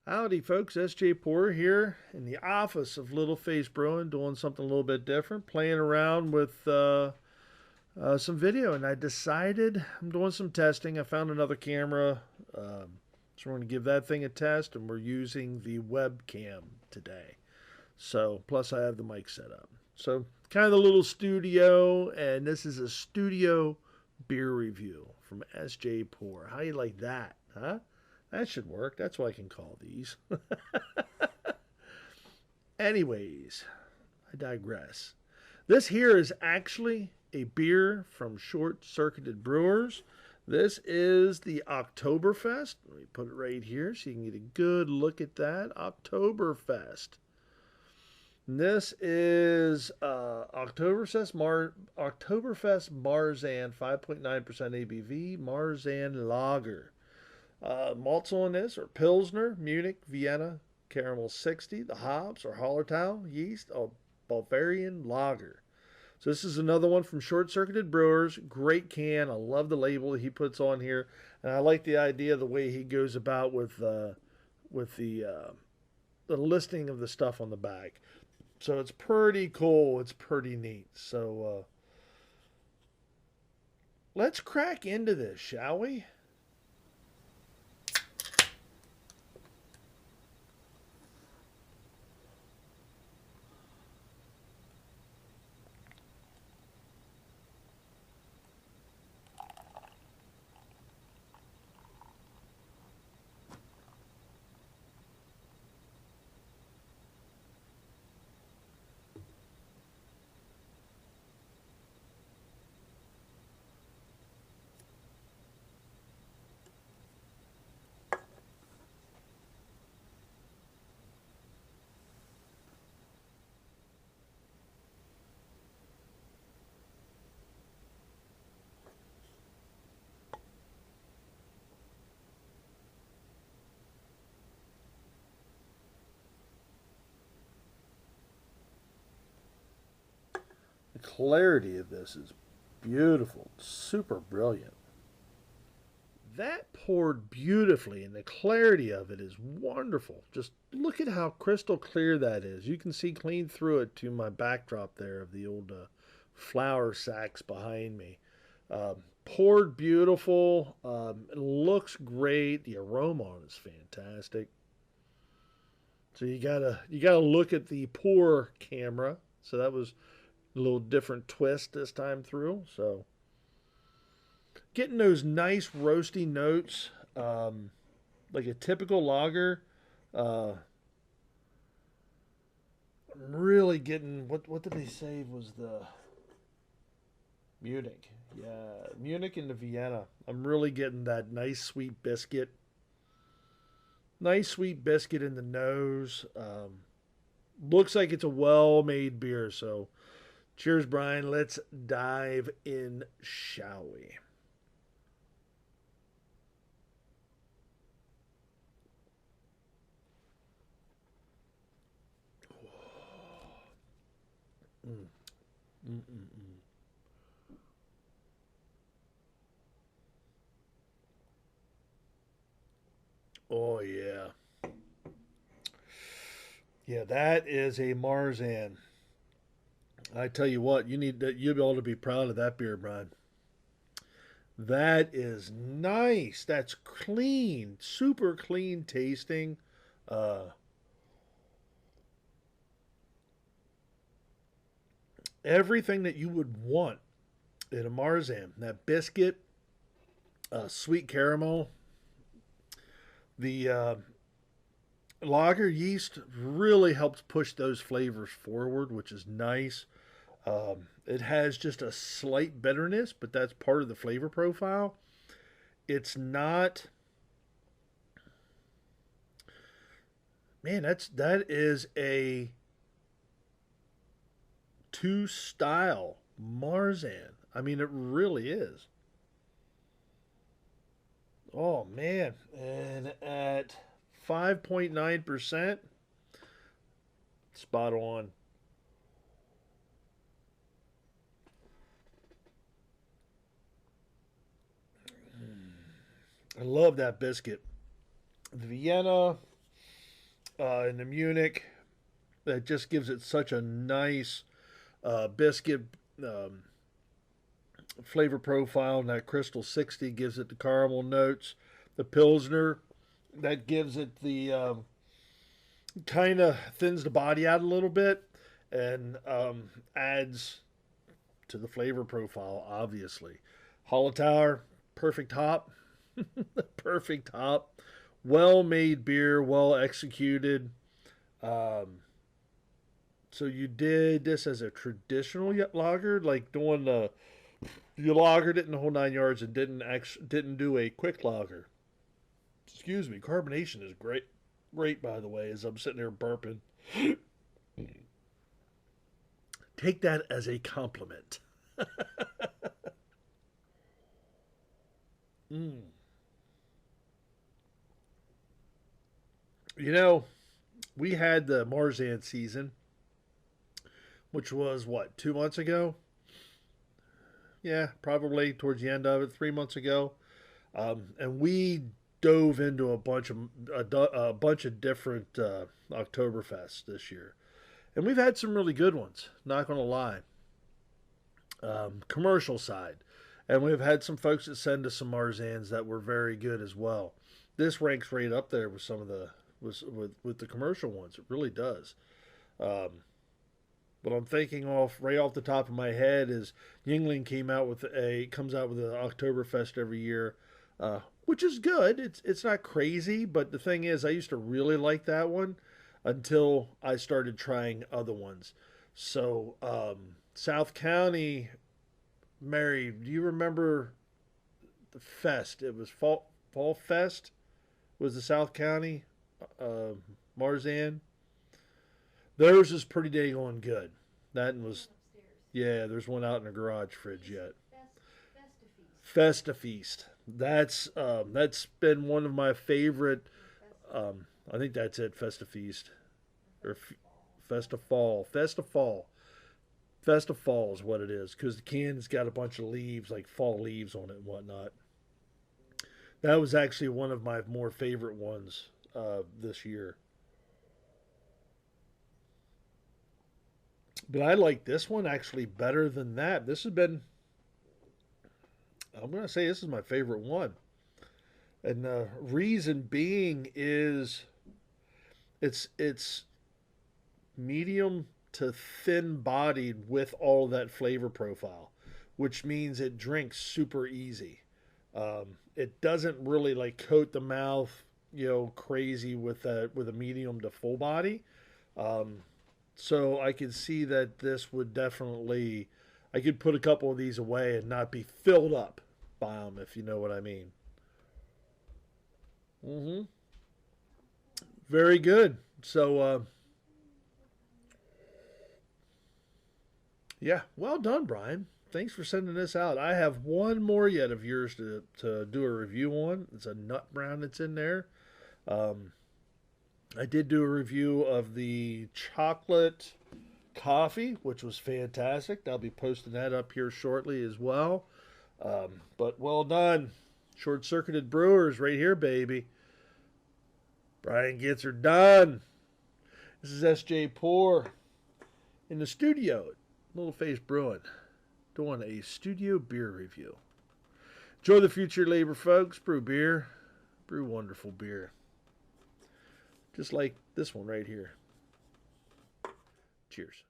Howdy, folks. Sjporr here in the office of Little Face Brewing, doing something a little bit different, playing around with some video. And I decided I'm doing some testing. I found another camera, so we're going to give that thing a test, and we're using the webcam today. So, plus I have the mic set up. So, kind of the little studio, and this is a studio beer review from Sjporr. How you like that, huh? That should work. That's what I can call these. Anyways, I digress. This here is actually a beer from Circuited Brewers. This is the Oktoberfest. Let me put it right here so you can get a good look at that. Oktoberfest. And this is Oktoberfest Marzen, 5.9% ABV, Marzen Lager. Malts on this are Pilsner, Munich, Vienna, Caramel 60. The hops are Hallertau, yeast, or Bavarian Lager. So this is another one from Short Circuited Brewers. Great can. I love the label he puts on here, and I like the idea of the way he goes about with the listing of the stuff on the back. So it's pretty cool. It's pretty neat. So let's crack into this, shall we? The clarity of this is beautiful, super brilliant. That poured beautifully, and the clarity of it is wonderful. Just look at how crystal clear that is. You can see clean through it to my backdrop there of the old flower sacks behind me. Poured beautiful. It looks great. The aroma on it is fantastic. So you gotta look at the pour camera. So that was a little different twist this time through. So getting those nice roasty notes, like a typical lager. Uh, I'm really getting what did they say was the Munich? Yeah, Munich and the Vienna. I'm really getting that nice sweet biscuit in the nose. Looks like it's a well-made beer. So, cheers, Brian. Let's dive in, shall we? Mm, mm, mm, mm. Oh yeah, yeah. That is a Marzan. I tell you what, you need that. You'll be able to be proud of that beer, Brian. That is nice. That's clean, super clean tasting. Uh, Everything that you would want in a Marzan. That biscuit, sweet caramel, the lager yeast really helps push those flavors forward, which is nice. It has just a slight bitterness, but that's part of the flavor profile. It's not, man. That is a two style Marzan. I mean, it really is. Oh man, and at 5.9%, spot on. I love that biscuit. The Vienna. in the Munich that just gives it such a nice biscuit flavor profile. And that Crystal 60 gives it the caramel notes. The Pilsner that gives it the kind of thins the body out a little bit and adds to the flavor profile, obviously. Hallertauer, perfect hop. Perfect hop. Well made beer, well executed. So you did this as a traditional lager, like doing you lagered it in the whole 9 yards and didn't do a quick lager. Excuse me. Carbonation is great, great by the way. As I'm sitting there burping, take that as a compliment. Mm. You know, we had the Marzan season, which was what, 2 months ago? Yeah, probably towards the end of it, 3 months ago. And we dove into a bunch of different Oktoberfests this year, and we've had some really good ones. Not gonna lie, commercial side, and we've had some folks that send us some Marzans that were very good as well. This ranks right up there with some of the with the commercial ones. It really does. Um, but I'm thinking right off the top of my head is Yingling comes out with an Oktoberfest every year, which is good. It's not crazy, but the thing is, I used to really like that one until I started trying other ones. So South County, Mary, do you remember the fest? It was Fall Fest. Was the South County uh, Marzan? Theirs is pretty dang on good. That was, yeah. There's one out in the garage fridge yet. Festa Feast. That's been one of my favorite. I think that's it. Festa Feast or Festa Fall. Festa Fall. Festa Fall is what it is because the can's got a bunch of leaves, like fall leaves on it and whatnot. That was actually one of my more favorite ones this year. But I like this one actually better than that. This has been, I'm going to say this is my favorite one. And the reason being is it's medium to thin bodied with all that flavor profile, which means it drinks super easy. It doesn't really like coat the mouth, crazy with a medium to full body. Um, so I could see that this would definitely, I could put a couple of these away and not be filled up by them, if you know what I mean. Hmm. Very good. So, yeah, well done, Brian. Thanks for sending this out. I have one more yet of yours to do a review on. It's a nut brown that's in there. Um, I did do a review of the chocolate coffee, which was fantastic. I'll be posting that up here shortly as well. But well done. Short Circuited Brewers right here, baby. Brian gets her done. This is Sjporr in the studio at Little Face Brewing doing a studio beer review. Enjoy the future labor, folks. Brew beer. Brew wonderful beer. Just like this one right here. Cheers.